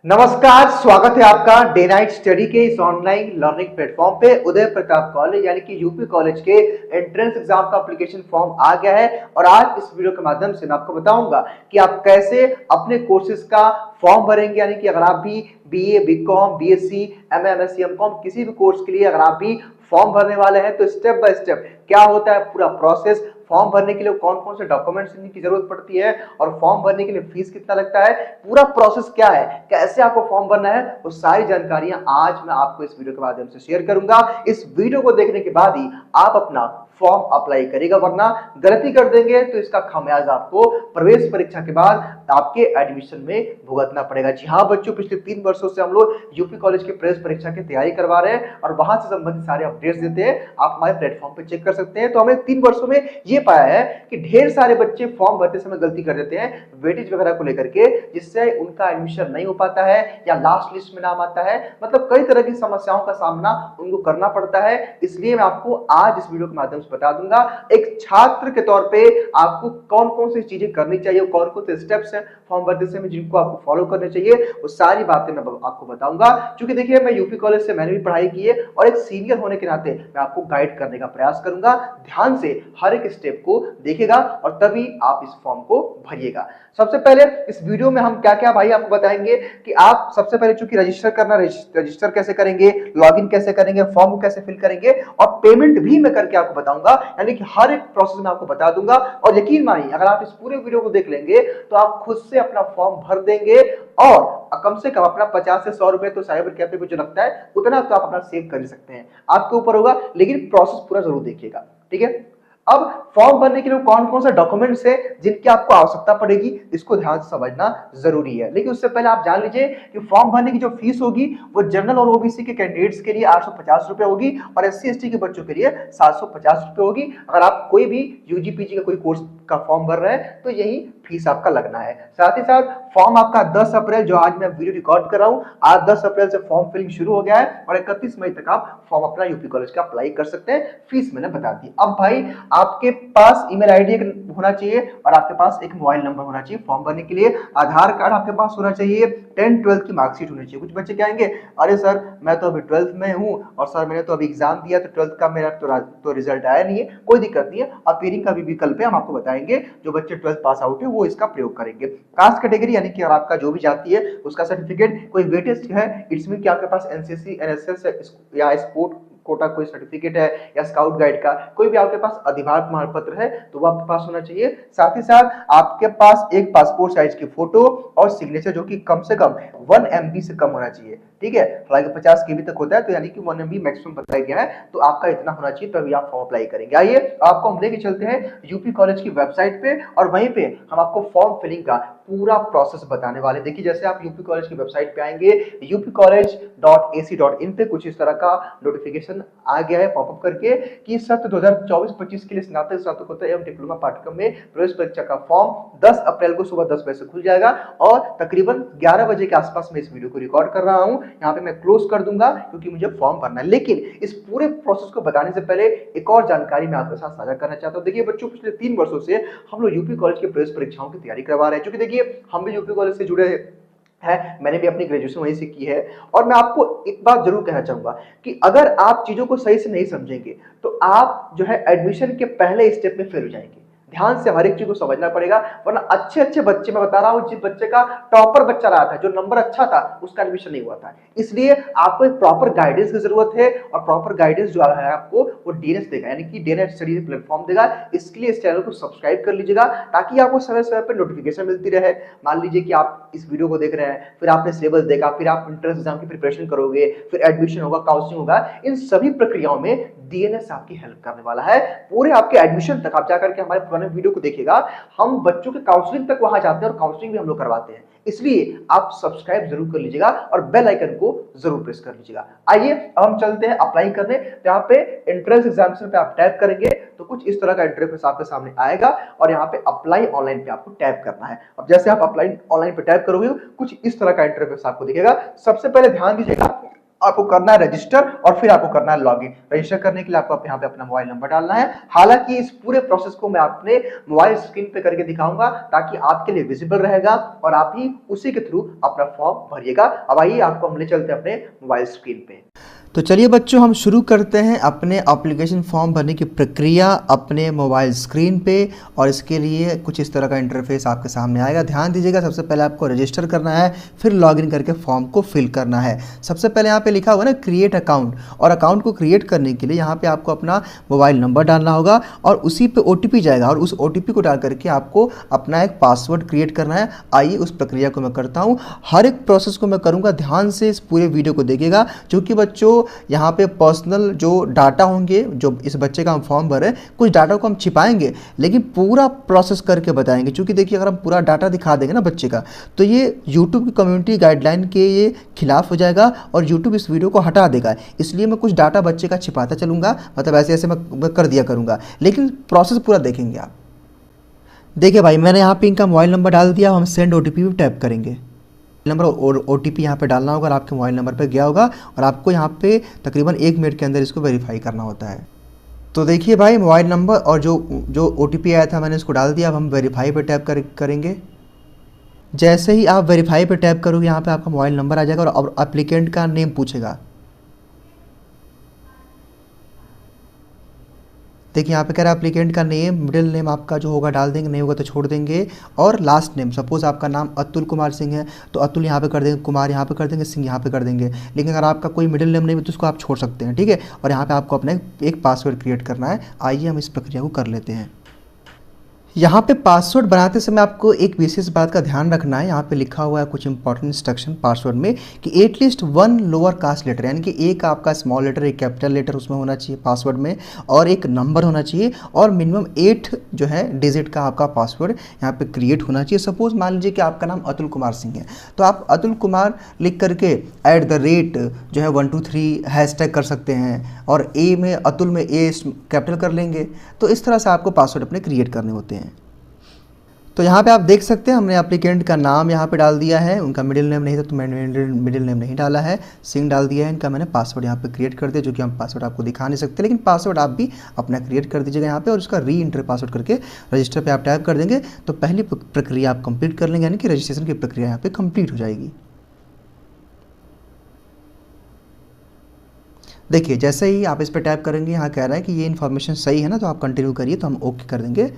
नमस्कार, स्वागत है आपका डे नाइट स्टडी के इस ऑनलाइन लर्निंग प्लेटफॉर्म पे। उदय प्रताप कॉलेज यानी कि यूपी कॉलेज के एंट्रेंस एग्जाम का एप्लीकेशन फॉर्म आ गया है और आज इस वीडियो के माध्यम से मैं आपको बताऊंगा कि आप कैसे अपने कोर्सेज का फॉर्म भरेंगे। यानी कि अगर आप भी BA, BCom, BSc, MA, MSc, MCom किसी भी कोर्स के लिए अगर आप भी फॉर्म भरने वाले हैं तो स्टेप बाय स्टेप क्या होता है पूरा प्रोसेस, फॉर्म भरने के लिए कौन कौन से डॉक्यूमेंट्स की जरूरत पड़ती है और फॉर्म भरने के लिए फीस कितना लगता है, पूरा प्रोसेस क्या है, कैसे आपको फॉर्म भरना है, वो सारी जानकारियां आज मैं आपको इस वीडियो के माध्यम से शेयर करूंगा। इस वीडियो को देखने के बाद ही आप अपना फॉर्म अप्लाई करेगा, वरना गलती कर देंगे तो इसका खामियाजा आपको प्रवेश परीक्षा के बाद आपके एडमिशन में भुगतना पड़ेगा। जी हाँ बच्चों, पिछले 3 वर्षों से हम लोग यूपी कॉलेज के प्रवेश परीक्षा की तैयारी करवा रहे हैं और वहां से संबंधित सारे अपडेट्स देते हैं। आप हमारे प्लेटफॉर्म पे चेक कर सकते हैं। तो हमने 3 वर्षों में ये पाया है कि ढेर सारे बच्चे फॉर्म भरते समय गलती कर देते हैं वेटेज वगैरह को लेकर के, जिससे उनका एडमिशन नहीं हो पाता है या लास्ट लिस्ट में नाम आता है। मतलब कई तरह की समस्याओं का सामना उनको करना पड़ता है। इसलिए मैं आपको आज इस वीडियो के माध्यम से बता दूंगा एक छात्र के तौर पे आपको कौन कौन सी चीजें करनी चाहिए, कौन कौन से स्टेप्स हैं फॉर्म भरते समय जिनको आपको फॉलो करने चाहिए, वो सारी बातें मैं आपको बताऊंगा। क्योंकि देखिए मैं यूपी कॉलेज से मैंने भी पढ़ाई की है और एक सीनियर होने के नाते मैं आपको गाइड करने का प्रयास करूंगा। ध्यान से हर एक स्टेप को देखिएगा और तभी आप इस फॉर्म को भरिएगा। सबसे पहले इस वीडियो में हम क्या क्या भाई आपको बताएंगे कि आप सबसे पहले चूंकि रजिस्टर करना, रजिस्टर कैसे करेंगे, लॉगिन कैसे करेंगे, फॉर्म को कैसे फिल करेंगे और पेमेंट भी मैं करके आपको बताऊंगा। यानी कि हर एक प्रोसेस में आपको बता दूंगा और यकीन मानिए अगर आप इस पूरे वीडियो को देख लेंगे तो आप खुद से अपना फॉर्म भर देंगे और कम से कम अपना 50 से 100 रुपए तो साइबर कैफे पे जो लगता है उतना तो आप अपना सेव कर सकते हैं, आपके ऊपर होगा। लेकिन प्रोसेस पूरा जरूर देखिएगा, ठीक है। अब फॉर्म भरने के लिए कौन कौन से डॉक्यूमेंट्स है जिनकी आपको आवश्यकता पड़ेगी, इसको ध्यान से समझना जरूरी है। लेकिन उससे पहले आप जान लीजिए कि फॉर्म भरने की जो फीस होगी वो जनरल और ओबीसी के कैंडिडेट्स के लिए 850 रुपए होगी और एससी एसटी के बच्चों के लिए 750 रुपए होगी। अगर आप कोई भी यूजी पीजी का कोई कोर्स का फॉर्म भर रहे हैं तो यही फीस आपका लगना है। साथ ही साथ फॉर्म आपका 10 अप्रैल, जो आज मैं वीडियो रिकॉर्ड कर रहा हूं, आज 10 अप्रैल से फॉर्म फिलिंग शुरू हो गया है और 31 मई तक आप फॉर्म अपना यूपी कॉलेज का अप्लाई कर सकते हैं। फीस मैंने बता दी। अब भाई आपके पास ईमेल आईडी होना चाहिए और आपके पास एक मोबाइल नंबर होना चाहिए फॉर्म भरने के लिए। आधार कार्ड आपके पास होना चाहिए, 10th 12th की मार्कशीट होनी चाहिए। कुछ बच्चे कहेंगे अरे सर मैं तो अभी 12th में हूं और सर मैंने तो अभी एग्जाम दिया तो 12th का मेरा तो रिजल्ट आया नहीं है। कोई दिक्कत नहीं है, अपीयरिंग का भी विकल्प है, हम आपको बताएंगे। जो बच्चे 12th पास आउट है वो इसका प्रयोग करेंगे। कास्ट कैटेगरी यानी कि आपका जो भी जाति है उसका सर्टिफिकेट, कोई वेटेज है, इट्स मीन कि आपके पास एनसीसी, एनएसएस या स्पोर्ट कोटा कोई सर्टिफिकेट है या स्काउट गाइड का कोई भी आपके पास अधिभार प्रमाण पत्र है तो वो आपके पास होना चाहिए। साथ ही साथ आपके पास एक पासपोर्ट साइज की फोटो और सिग्नेचर जो कि कम से कम 1 MB से कम होना चाहिए, ठीक है। हालांकि 50 KB तक होता है तो यानी कि 1 MB मैक्सिमम बताया गया है, तो आपका इतना होना चाहिए तभी आप फॉर्म अप्लाई करेंगे। आइए आपको हम लेके चलते हैं यूपी कॉलेज की वेबसाइट पे और वहीं पे हम आपको फॉर्म फिलिंग का पूरा प्रोसेस बताने वाले। देखिए जैसे आप यूपी कॉलेज की वेबसाइट पे आएंगे, upcollege.ac.in पे कुछ इस तरह का नोटिफिकेशन आ गया है पॉपअप करके कि सत्र 2024-25 के लिए स्नातक, स्नातकोत्तर एवं डिप्लोमा पाठ्यक्रम में प्रवेश परीक्षा का फॉर्म 10 अप्रैल को सुबह 10 बजे से खुल जाएगा और तकरीबन 11 बजे के आसपास मैं इस वीडियो को रिकॉर्ड कर रहा हूं। यहाँ पे मैं क्लोज कर दूंगा क्योंकि मुझे फॉर्म भरना है। लेकिन इस पूरे प्रोसेस को बताने से पहले एक और जानकारी मैं आपके साथ साझा करना चाहता हूँ। देखिए बच्चों, पिछले 3 वर्षों से हम लोग यूपी कॉलेज के प्रवेश परीक्षाओं की तैयारी करवा रहे हैं। क्योंकि देखिए हम भी यूपी कॉलेज से जुड़े है, मैंने भी अपनी ग्रेजुएशन वहीं से की है और मैं आपको एक बात जरूर कहना चाहूंगा कि अगर आप चीजों को सही से नहीं समझेंगे तो आप जो है एडमिशन के पहले स्टेप में फेल हो जाएंगे। ध्यान से हर एक चीज को समझना पड़ेगा, वरना अच्छे अच्छे बच्चे, मैं बता रहा हूं जिस बच्चे का टॉपर बच्चा रहा था, जो नंबर अच्छा था, उसका एडमिशन नहीं हुआ था। इसलिए आपको एक प्रॉपर गाइडेंस की जरूरत है और प्रॉपर गाइडेंस जो है आपको वो डीएनएस देगा, यानी कि डे नाइट स्टडी प्लेटफॉर्म देगा। इसके लिए इस चैनल को सब्सक्राइब कर लीजिएगा ताकि आपको समय समय पर नोटिफिकेशन मिलती रहे। मान लीजिए कि आप इस वीडियो को देख रहे हैं, फिर आपने सिलेबस देखा, फिर आप एंट्रेंस एग्जाम की प्रिपरेशन करोगे, फिर एडमिशन होगा, काउंसलिंग होगा, इन सभी प्रक्रियाओं में डीएनएस आपकी हेल्प करने वाला है। पूरे आपके एडमिशन तक आप जाकर के हमारे पुराने वीडियो को देखिएगा, हम बच्चों के काउंसलिंग तक वहां जाते हैं और काउंसलिंग भी हम लोग करवाते हैं। इसलिए आप सब्सक्राइब जरूर कर लीजिएगा और बेल आइकन को जरूर प्रेस कर लीजिएगा। आइए अब हम चलते हैं अप्लाई करने। तो यहाँ पे एंट्रेंस एग्जामिनेशन पे आप टैप करेंगे तो कुछ इस तरह का इंटरफेस आपके सामने आएगा और यहाँ पे अप्लाई ऑनलाइन पे आपको टैप करना है। अब जैसे आप अप्लाई ऑनलाइन पे टैप करोगे कुछ इस तरह का इंटरफेस आपको दिखेगा। सबसे पहले ध्यान दीजिएगा आपको करना है रजिस्टर और फिर आपको करना है लॉगिन। रजिस्टर करने के लिए आपको यहाँ पे अपना मोबाइल नंबर डालना है। हालांकि इस पूरे प्रोसेस को मैं अपने मोबाइल स्क्रीन पे करके दिखाऊंगा ताकि आपके लिए विजिबल रहेगा और आप ही उसी के थ्रू अपना फॉर्म भरिएगा। अब आइए आपको हम ले चलते हैं अपने मोबाइल स्क्रीन पे। तो चलिए बच्चों, हम शुरू करते हैं अपने एप्लीकेशन फॉर्म भरने की प्रक्रिया अपने मोबाइल स्क्रीन पे। और इसके लिए कुछ इस तरह का इंटरफेस आपके सामने आएगा। ध्यान दीजिएगा, सबसे पहले आपको रजिस्टर करना है, फिर लॉगिन करके फॉर्म को फिल करना है। सबसे पहले यहाँ पे लिखा हुआ है ना क्रिएट अकाउंट, और अकाउंट को क्रिएट करने के लिए यहाँ पे आपको अपना मोबाइल नंबर डालना होगा और उसी पे OTP जाएगा और उस OTP को डाल करके आपको अपना एक पासवर्ड क्रिएट करना है। आइए उस प्रक्रिया को मैं करता हूँ। हर एक प्रोसेस को मैं करूँगा, ध्यान से इस पूरे वीडियो को देखिएगा, क्योंकि बच्चों यहाँ पे पर्सनल जो डाटा होंगे, जो इस बच्चे का हम फॉर्म भरे, कुछ डाटा को हम छिपाएंगे लेकिन पूरा प्रोसेस करके बताएंगे। क्योंकि देखिए, अगर हम पूरा डाटा दिखा देंगे ना बच्चे का, तो ये यूट्यूब की कम्युनिटी गाइडलाइन के ये खिलाफ हो जाएगा और यूट्यूब इस वीडियो को हटा देगा। इसलिए मैं कुछ डाटा बच्चे का छिपाता चलूँगा, मतलब ऐसे ऐसे मैं कर दिया करूँगा, लेकिन प्रोसेस पूरा देखेंगे आप। देखिए भाई, मैंने यहाँ पे इनका मोबाइल नंबर डाल दिया। हम सेंड OTP पे टैप करेंगे। नंबर और OTP यहाँ पे डालना होगा और आपके मोबाइल नंबर पे गया होगा और आपको यहाँ पे तकरीबन 1 मिनट के अंदर इसको वेरीफाई करना होता है। तो देखिए भाई, मोबाइल नंबर और जो OTP आया था मैंने इसको डाल दिया। अब हम वेरीफाई पे टैप करेंगे। जैसे ही आप वेरीफाई पे टैप करोगे, यहाँ पे आपका मोबाइल नंबर आ जाएगा और एप्लीकेंट का नेम पूछेगा। देखिए यहाँ पे कह रहा है एप्लीकेंट का नेम, मिडिल नेम आपका जो होगा डाल देंगे, नहीं होगा तो छोड़ देंगे, और लास्ट नेम। सपोज आपका नाम अतुल कुमार सिंह है तो अतुल यहाँ पे कर देंगे, कुमार यहाँ पे कर देंगे, सिंह यहाँ पे कर देंगे। लेकिन अगर आपका कोई मिडिल नेम नहीं है तो उसको आप छोड़ सकते हैं, ठीक है। और यहाँ पे आपको अपना एक पासवर्ड क्रिएट करना है। आइए हम इस प्रक्रिया को कर लेते हैं। यहाँ पे पासवर्ड बनाते समय आपको एक विशेष बात का ध्यान रखना है। यहाँ पे लिखा हुआ है कुछ इंपॉर्टेंट इंस्ट्रक्शन पासवर्ड में कि एटलीस्ट 1 लोअर कास्ट लेटर, यानी कि एक आपका स्मॉल लेटर, एक कैपिटल लेटर उसमें होना चाहिए पासवर्ड में, और एक नंबर होना चाहिए, और मिनिमम 8 जो है डिजिट का आपका पासवर्ड यहाँ पे क्रिएट होना चाहिए। सपोज मान लीजिए कि आपका नाम अतुल कुमार सिंह है, तो आप अतुल कुमार लिख करके @ जो है 1 2 3 हैशटैग कर सकते हैं, और ए में अतुल में ए कैपिटल कर लेंगे। तो इस तरह से आपको पासवर्ड अपने क्रिएट करने होते हैं। तो यहाँ पे आप देख सकते हैं हमने एप्लीकेंट का नाम यहाँ पे डाल दिया है, उनका मिडिल नेम नहीं था तो मैंने मिडिल नेम नहीं डाला है, सिंह डाल दिया है। इनका मैंने पासवर्ड यहाँ पे क्रिएट कर दिया, जो कि हम पासवर्ड आपको दिखा नहीं सकते, लेकिन पासवर्ड आप भी अपना क्रिएट कर दीजिएगा यहाँ पे, और उसका री इंटर पासवर्ड करके रजिस्टर पर आप टाइप कर देंगे तो पहली प्रक्रिया आप कंप्लीट कर लेंगे, यानी कि रजिस्ट्रेशन की प्रक्रिया यहाँ पर कंप्लीट हो जाएगी। देखिए, जैसे ही आप इस पर टैप करेंगे, यहाँ कह रहा है कि ये इन्फॉर्मेशन सही है ना, तो आप कंटिन्यू करिए, तो हम ओके कर देंगे।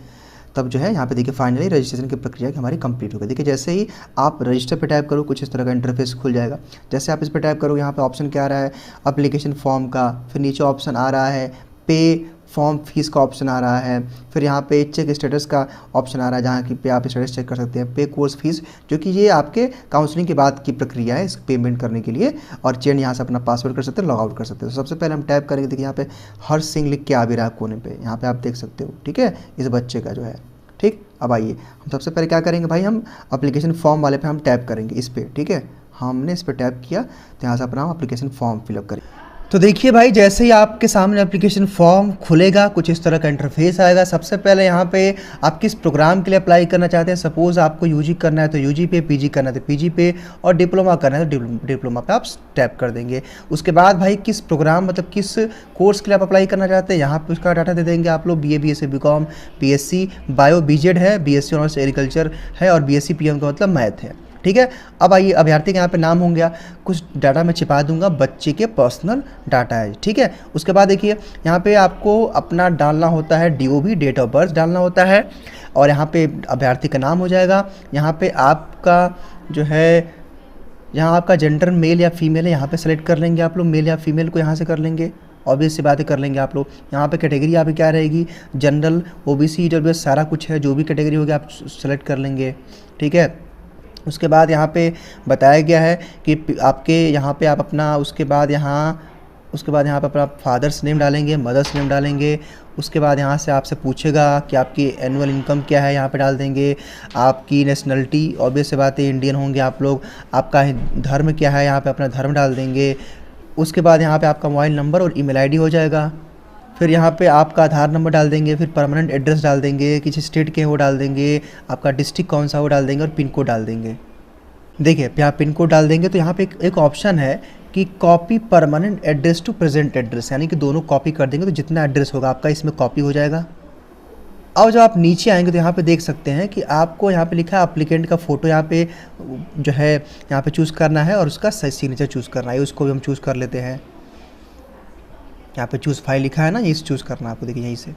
तब जो है यहाँ पे देखिए फाइनली रजिस्ट्रेशन की प्रक्रिया हमारी कंप्लीट हो गई। देखिए, जैसे ही आप रजिस्टर पे टाइप करो, कुछ इस तरह का इंटरफेस खुल जाएगा। जैसे आप इस पर टाइप करोगे, यहाँ पे ऑप्शन क्या आ रहा है, एप्लीकेशन फॉर्म का, फिर नीचे ऑप्शन आ रहा है पे फॉर्म फीस का ऑप्शन आ रहा है, फिर यहाँ पे चेक स्टेटस का ऑप्शन आ रहा है, जहाँ की पे आप स्टेटस चेक कर सकते हैं, पे कोर्स फीस, जो कि ये आपके काउंसलिंग के बाद की प्रक्रिया है इस पेमेंट करने के लिए, और चेंज यहाँ से अपना पासवर्ड कर सकते हैं, लॉग आउट कर सकते हैं। तो सबसे पहले हम टाइप करेंगे। देखिए यहाँ पे हर्ष सिंह लिख के आ भी रहा है कोने पे, यहाँ पे आप देख सकते हो, ठीक है, इस बच्चे का जो है, ठीक। अब आइए हम सबसे पहले क्या करेंगे भाई, हम एप्लीकेशन फॉर्म वाले पे हम टैप करेंगे, इस पर, ठीक है। हमने इस पर टैप किया तो यहाँ से अपना हम एप्लीकेशन फॉर्म फिलअप करेंगे। तो देखिए भाई, जैसे ही आपके सामने एप्लीकेशन फॉर्म खुलेगा, कुछ इस तरह का इंटरफेस आएगा। सबसे पहले यहाँ पे आप किस प्रोग्राम के लिए अप्लाई करना चाहते हैं। सपोज़ आपको यूजी करना है तो यूजी पे, पीजी करना है तो पीजी पे, और डिप्लोमा करना है तो डिप्लोमा पे आप टैप कर देंगे। उसके बाद भाई किस प्रोग्राम, मतलब किस कोर्स के लिए आप अप्लाई करना चाहते हैं, यहाँ पर उसका डाटा दे देंगे आप लोग। BA BSc BCom PSc bio BZ है, BSc ऑनर्स एग्रीकल्चर है, और BSc PM का मतलब मैथ है, ठीक है। अब आइए, अभ्यर्थी का यहाँ पे नाम हो गया, कुछ डाटा मैं छिपा दूंगा, बच्चे के पर्सनल डाटा है, ठीक है। उसके बाद देखिए यहाँ पे आपको अपना डालना होता है DOB, डेट ऑफ बर्थ डालना होता है, और यहाँ पे अभ्यर्थी का नाम हो जाएगा। यहाँ पे आपका जो है, यहाँ आपका जेंडर मेल या फीमेल है, यहाँ पे सेलेक्ट कर लेंगे आप लोग, मेल या फीमेल को यहाँ से कर लेंगे, ऑब्वियस सी बातें कर लेंगे आप लोग। यहाँ पे कैटेगरी आपकी क्या रहेगी, जनरल, OBC, EWS, सारा कुछ है, जो भी कैटेगरी होगी आप सेलेक्ट कर लेंगे, ठीक है। उसके बाद यहाँ पे बताया गया है कि आपके यहाँ पे आप अपना, उसके बाद यहाँ पे अपना फादर्स नेम डालेंगे, मदर्स नेम डालेंगे। उसके बाद यहाँ से आपसे पूछेगा कि आपकी एनुअल इनकम क्या है, यहाँ पे डाल देंगे। आपकी नेशनलिटी, ऑब्वियस सी बात है इंडियन होंगे आप लोग। आपका धर्म क्या है, यहाँ पे अपना धर्म डाल देंगे। उसके बाद यहाँ पे आपका मोबाइल नंबर और ईमेल आईडी हो जाएगा। फिर यहाँ पे आपका आधार नंबर डाल देंगे, फिर परमानेंट एड्रेस डाल देंगे, किसी स्टेट के वो डाल देंगे, आपका डिस्ट्रिक्ट कौन सा वो डाल देंगे, और पिन कोड डाल देंगे। देखिए यहाँ पिन कोड डाल देंगे तो यहाँ पे एक ऑप्शन है कि copy permanent address to present address, यानी कि दोनों कॉपी कर देंगे तो जितना एड्रेस होगा आपका इसमें कॉपी हो जाएगा। अब जब आप नीचे आएंगे तो यहाँ पे देख सकते हैं कि आपको यहाँ पे लिखा है एप्लीकेंट का फ़ोटो यहाँ पे जो है यहाँ पे चूज़ करना है और उसका सिग्नेचर चूज़ करना है। उसको भी हम चूज़ कर लेते हैं। यहाँ पे चूज़ फाइल लिखा है ना, यही से चूज़ करना है आपको, देखिए यहीं से।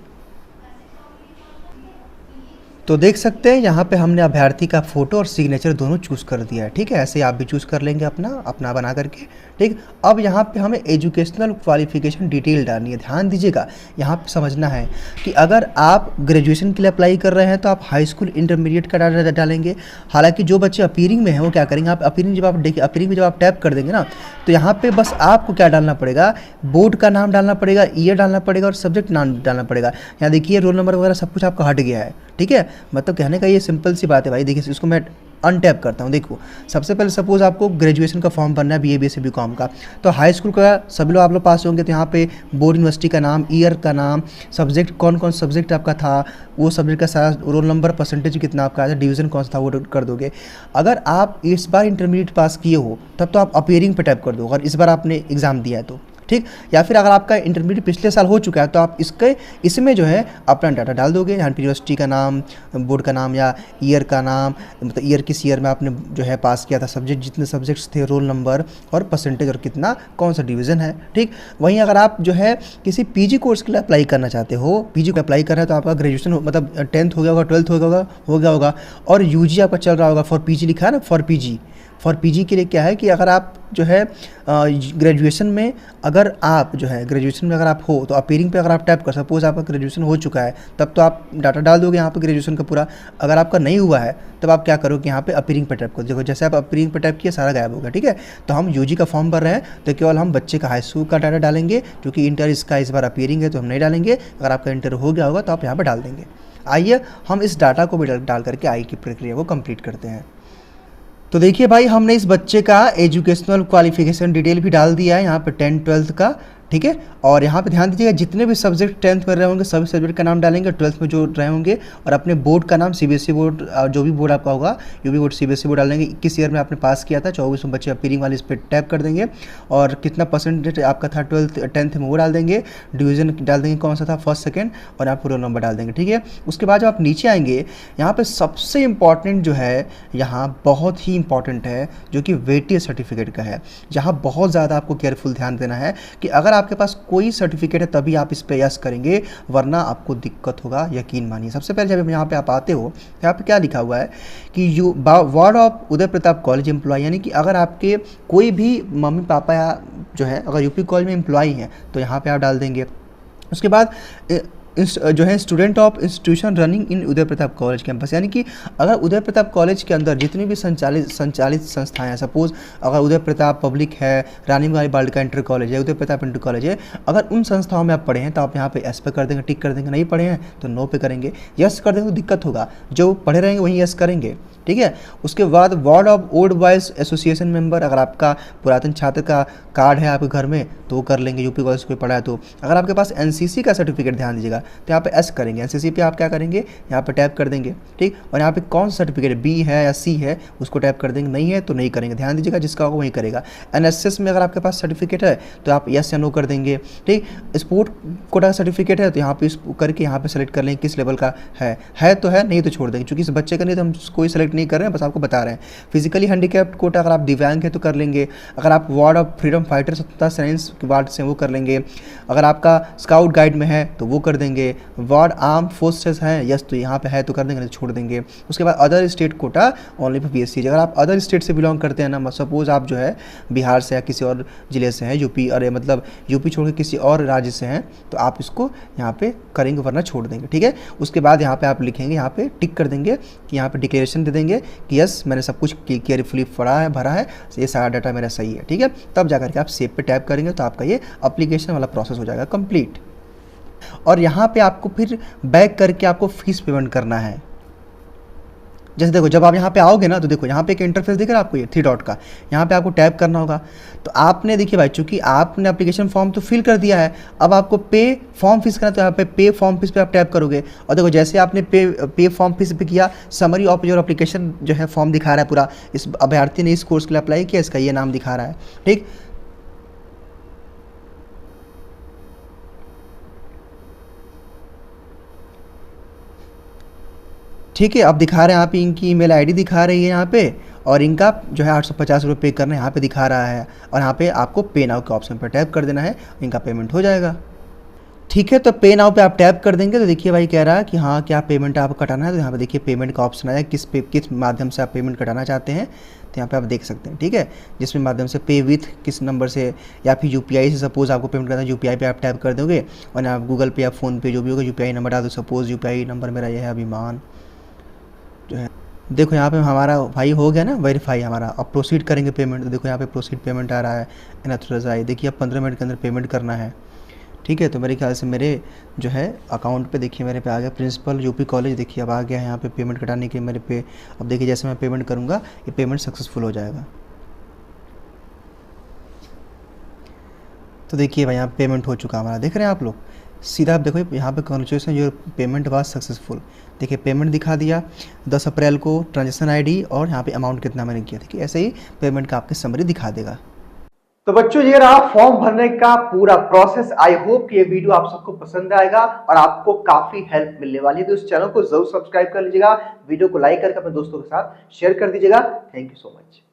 तो देख सकते हैं यहाँ पे हमने अभ्यर्थी का फ़ोटो और सिग्नेचर दोनों चूज़ कर दिया है। ठीक है, ऐसे आप भी चूज़ कर लेंगे अपना बना करके। ठीक, अब यहाँ पे हमें एजुकेशनल क्वालिफिकेशन डिटेल डालनी है। ध्यान दीजिएगा, यहाँ पे समझना है कि अगर आप ग्रेजुएशन के लिए अप्लाई कर रहे हैं तो आप हाई स्कूल इंटरमीडिएट का डाटा डालेंगे। हालांकि जो बच्चे अपीयरिंग में हैं वो क्या करेंगे, आप अपीयरिंग जब आप देखिए, अपीयरिंग में जब आप टैप कर देंगे ना तो यहाँ पर बस आपको क्या डालना पड़ेगा, बोर्ड का नाम डालना पड़ेगा, ईयर डालना पड़ेगा और सब्जेक्ट नाम डालना पड़ेगा। यहाँ देखिए रोल नंबर वगैरह सब कुछ आपका हट गया है। ठीक है, मतलब कहने का ये सिंपल सी बात है भाई। देखिए इसको मैं अनटैप करता हूँ। देखो सबसे पहले सपोज आपको ग्रेजुएशन का फॉर्म भरना है बीए बीएससी बीकॉम का, तो हाई स्कूल का सभी लोग आप लोग पास होंगे तो यहाँ पे बोर्ड यूनिवर्सिटी का नाम, ईयर का नाम, सब्जेक्ट कौन कौन सब्जेक्ट आपका था, वो सब्जेक्ट का सारा रोल नंबर, परसेंटेज कितना आपका आया, डिवीजन कौन सा था वो कर दोगे। अगर आप इस बार इंटरमीडिएट पास किए हो तब तो आप अपीयरिंग पे टाइप कर दो, अगर इस बार आपने एग्ज़ाम दिया है तो। ठीक, या फिर अगर आपका इंटरमीडिएट पिछले साल हो चुका है तो आप इसमें जो है अपना डाटा डाल दोगे। यहाँ पे यूनिवर्सिटी का नाम, बोर्ड का नाम या ईयर का नाम, मतलब ईयर किस ईयर में आपने जो है पास किया था, सब्जेक्ट जितने सब्जेक्ट्स थे, रोल नंबर और परसेंटेज और कितना कौन सा डिवीज़न है। ठीक, वहीं अगर आप जो है किसी पीजी कोर्स के लिए अप्लाई करना चाहते हो, पीजी को अप्लाई कर रहे हैं तो आपका ग्रेजुएशन मतलब 10th हो गया होगा, 12th हो गया होगा और यूजी आपका चल रहा होगा। फॉर पीजी लिखा है ना, फॉर पीजी के लिए क्या है कि अगर आप जो है ग्रेजुएशन में अगर आप जो है ग्रेजुएशन में अगर आप हो तो अपीयरिंग पे अगर आप टैप कर, सपोज आपका ग्रेजुएशन हो चुका है तब तो आप डाटा डाल दोगे यहाँ पे ग्रेजुएशन का पूरा। अगर आपका नहीं हुआ है तब आप क्या करोगे, यहाँ पे अपीयरिंग पे टैप कर देखो, जैसे आप अपीयरिंग पे टैप किया सारा गायब होगा। ठीक है, तो हम यूजी का फॉर्म भर रहे हैं तो केवल हम बच्चे का हाई स्कूल का डाटा डालेंगे, क्योंकि इंटर इसका इस बार अपीयरिंग है तो हम नहीं डालेंगे। अगर आपका इंटर हो गया होगा तो आप यहाँ पर डाल देंगे। आइए हम इस डाटा को भी डाल करके आई की प्रक्रिया को कंप्लीट करते हैं। तो देखिए भाई, हमने इस बच्चे का एजुकेशनल क्वालिफिकेशन डिटेल भी डाल दिया है यहाँ पे 10th 12th का। ठीक है, और यहाँ पे ध्यान दीजिएगा जितने भी सब्जेक्ट 10th में रहे होंगे सभी सब्जेक्ट का नाम डालेंगे, 12th में जो रहे होंगे, और अपने बोर्ड का नाम सीबीएसई बोर्ड, जो भी बोर्ड आपका होगा, यूपी बोर्ड सीबीएसई बोर्ड डालेंगे, किस ईयर में आपने पास किया था, 24 में बच्चे अपीयरिंग वाले इस पर टैप कर देंगे, और कितना परसेंटेज आपका था 10th में वो डाल देंगे, डिवीजन डाल देंगे कौन सा था, फर्स्ट सेकेंड, और यहाँ पूरा नंबर डाल देंगे। ठीक है, उसके बाद जब आप नीचे आएंगे यहाँ पर सबसे इंपॉर्टेंट जो है, यहाँ बहुत ही इंपॉर्टेंट है जो कि वेटेज सर्टिफिकेट का है, जहाँ बहुत ज़्यादा आपको केयरफुल ध्यान देना है कि अगर आपके पास कोई सर्टिफिकेट है तभी आप इस पे यस करेंगे, वरना आपको दिक्कत होगा, यकीन मानिए। सबसे पहले जब यहाँ पे आप आते हो, यहाँ पे क्या लिखा हुआ है कि you ward of Uday Pratap College employ, यानी कि अगर आपके कोई भी मम्मी पापा या जो है अगर यूपी कॉलेज में एम्प्लॉय हैं तो यहाँ पे आप डाल देंगे। उसके बाद जो है student of institution running in Uday Pratap college campus, यानी कि अगर उदय प्रताप कॉलेज के अंदर जितनी भी संचालित संस्थाएं हैं, सपोज अगर उदय प्रताप पब्लिक है, रानी बालिका इंटर कॉलेज है, उदय प्रताप इंटर कॉलेज है, अगर उन संस्थाओं में आप पढ़े हैं तो आप यहाँ पे एस पे कर देंगे, टिक कर देंगे। नहीं पढ़े हैं तो नो पे करेंगे। यस कर देंगे तो दिक्कत होगा, जो पढ़े रहेंगे वहीं यस करेंगे। ठीक है, उसके बाद ward of old boys association member, अगर आपका पुरातन छात्र का कार्ड है आपके घर में तो वो कर लेंगे, यूपी कॉलेज कोई पढ़ा है तो। अगर आपके पास एनसीसी का सर्टिफिकेट, ध्यान दीजिएगा, तो यहाँ पे एस करेंगे, एनसीसी पे आप क्या करेंगे, यहाँ पे टैप कर देंगे। ठीक, और यहाँ पे कौन सा सर्टिफिकेट बी है या सी है उसको टैप कर देंगे, नहीं है तो नहीं करेंगे। ध्यान दीजिएगा, जिसका होगा वही करेगा। एनएसएस में अगर आपके पास सर्टिफिकेट है तो आप यस या नो कर देंगे। ठीक, स्पोर्ट कोटा का सर्टिफिकेट है तो यहाँ पे करके यहाँ पे सेलेक्ट कर लेंगे किस लेवल का है तो है, नहीं तो छोड़ देंगे, क्योंकि इस बच्चे का नहीं तो हम कोई सेलेक्ट नहीं कर रहे हैं, बस आपको बता रहे हैं। फिजिकली हैंडीकैप्ड कोटा, अगर आप दिव्यांग है तो कर लेंगे। अगर आप वार्ड ऑफ फ्रीडम फाइटर स्वतंत्रता साइंस वार्ड से वो कर लेंगे। अगर आपका स्काउट गाइड में है तो वो कर देंगे। वार्ड आर्म फोर्सेस हैं, यस तो यहाँ पे है तो कर देंगे, नहीं तो छोड़ देंगे। उसके बाद other state quota only for PSC, अगर आप अदर स्टेट से बिलोंग करते हैं ना, सपोज आप जो है बिहार से या किसी और ज़िले से हैं, यूपी छोड़ के किसी और राज्य से हैं तो आप इसको यहाँ पे करेंगे, वरना छोड़ देंगे। ठीक है, उसके बाद यहाँ पे आप लिखेंगे, यहाँ पे टिक कर देंगे कि यहाँ पे डिक्लेरेशन दे देंगे कि यस मैंने सब कुछ केयरफुली भरा है, ये सारा डाटा मेरा सही है। ठीक है, तब जाकर के आप सेव पे टैप करेंगे तो आपका ये एप्लीकेशन वाला प्रोसेस हो जाएगा कंप्लीट। और यहाँ पे आपको फिर बैक करके आपको फीस पेमेंट करना है। जैसे देखो, जब आप यहाँ पे आओगे ना तो देखो यहाँ पे एक इंटरफेस दिख रहा है आपको, ये 3 डॉट का, यहाँ पे आपको टैप करना होगा। तो आपने देखिए भाई, चूंकि आपने एप्लीकेशन फॉर्म तो फिल कर दिया है, अब आपको पे फॉर्म फीस करना, तो यहाँ पे पे फॉर्म फीस पे आप टैप करोगे। और देखो जैसे आपने पे फॉर्म फीस पे किया, समरी ऑफ योर एप्लीकेशन जो है फॉर्म दिखा रहा है पूरा, इस अभ्यर्थी ने इस कोर्स के लिए अप्लाई किया, इसका ये नाम दिखा रहा है। ठीक, ठीक है, अब दिखा रहे हैं यहाँ पे इनकी ईमेल आईडी दिखा रही है यहाँ पे, और इनका जो है 850 रुपये पे करना है यहाँ पे दिखा रहा है, और यहाँ पे आपको पे नाउ के ऑप्शन पर टैप कर देना है, इनका पेमेंट हो जाएगा। ठीक है, तो पे नाउ पे आप टैप कर देंगे तो देखिए भाई कह रहा है कि हाँ क्या पेमेंट आपको कटाना है, तो यहाँ पे देखिए पेमेंट का ऑप्शन आया, किस माध्यम से आप पेमेंट कटाना चाहते हैं, तो यहाँ पे आप देख सकते हैं। ठीक है, जिसमें माध्यम से पे विथ किस नंबर से या फिर यूपीआई से सपोज़ आपको पेमेंट करना है, यूपीआई पे आप टैप कर दोगे, और आप गूगल पे या फ़ोन पे जो भी होगा यूपीआई नंबर डाल दो। सपोज़ यूपीआई नंबर मेरा ये है अभिमान जो है, देखो यहाँ पे हमारा भाई हो गया ना वेरीफाई हमारा। अब प्रोसीड करेंगे पेमेंट, तो देखो यहाँ पे प्रोसीड पेमेंट आ रहा है, एन देखिए अब 15 मिनट के अंदर पेमेंट करना है। ठीक है, तो मेरे ख्याल से मेरे जो है अकाउंट पे देखिए मेरे पे आ गया प्रिंसिपल यूपी कॉलेज, देखिए अब आ गया है यहाँ पे पेमेंट कटाने के मेरे पे। अब देखिए जैसे मैं पेमेंट करूँगा ये पेमेंट सक्सेसफुल हो जाएगा। तो देखिए भाई यहाँ पेमेंट हो चुका हमारा, देख रहे हैं आप लोग। सीधा आप देखो यहाँ पे congratulation your payment was successful. देखिए पेमेंट दिखा दिया 10 अप्रैल को, ट्रांजेक्शन आईडी और यहाँ पे अमाउंट कितना मैंने किया। देखिए ऐसे ही पेमेंट का आपके समरी दिखा देगा। तो बच्चों ये रहा फॉर्म भरने का पूरा प्रोसेस। आई होप कि ये वीडियो आप सबको पसंद आएगा और आपको काफी हेल्प मिलने वाली है। तो इस चैनल को जरूर सब्सक्राइब कर लीजिएगा, वीडियो को लाइक करके अपने दोस्तों के साथ शेयर कर दीजिएगा। Thank you so much.